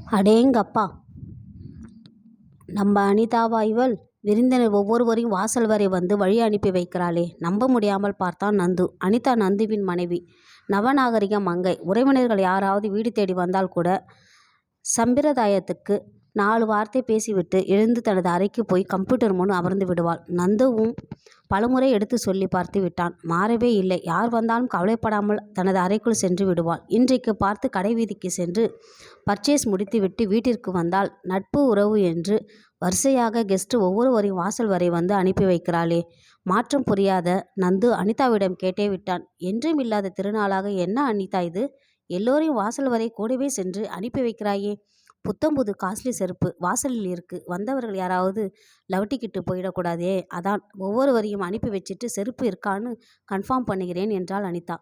அடேங்கப்பா! நம்ம அனிதாவா இவள்? விருந்தினர் ஒவ்வொருவரையும் வாசல் வரை வந்து வழி அனுப்பி வைக்கிறாளே! நம்ப முடியாமல் பார்த்தான் நந்து. அனிதா நந்துவின் மனைவி. நவநாகரிக மங்கை. உறவினர்கள் யாராவது வீடு தேடி வந்தால் கூட சம்பிரதாயத்துக்கு 4 வார்த்தை பேசிவிட்டு எழுந்து தனது அறைக்கு போய் கம்ப்யூட்டர் முன் அமர்ந்து விடுவாள். நந்துவும் பலமுறை எடுத்து சொல்லி பார்த்து விட்டான். மாறவே இல்லை. யார் வந்தாலும் கவலைப்படாமல் தனது அறைக்குள் சென்று விடுவாள். இன்றைக்கு பார்த்து கடைவீதிக்கு சென்று பர்ச்சேஸ் முடித்துவிட்டு வீட்டிற்கு வந்தால் நட்பு உறவு என்று வரிசையாக கெஸ்ட் ஒவ்வொருவரையும் வாசல் வரை வந்து அனுப்பி வைக்கிறாளே! மாற்றம் புரியாத நந்து அனிதாவிடம் கேட்டே விட்டான். என்றும் இல்லாத திருநாளாக என்ன அனிதா இது? எல்லோரையும் வாசல் வரை கூடவே சென்று அனுப்பி வைக்கிறாயே! புத்தம்புது காஸ்ட்லி செருப்பு வாசலில் இருக்கு. வந்தவர்கள் யாராவது லவட்டிக்கிட்டு போயிடக்கூடாதே, அதான் ஒவ்வொருவரையும் அனுப்பி வச்சுட்டு செருப்பு இருக்கான்னு கன்ஃபார்ம் பண்ணுகிறேன் என்றாள் அனிதா.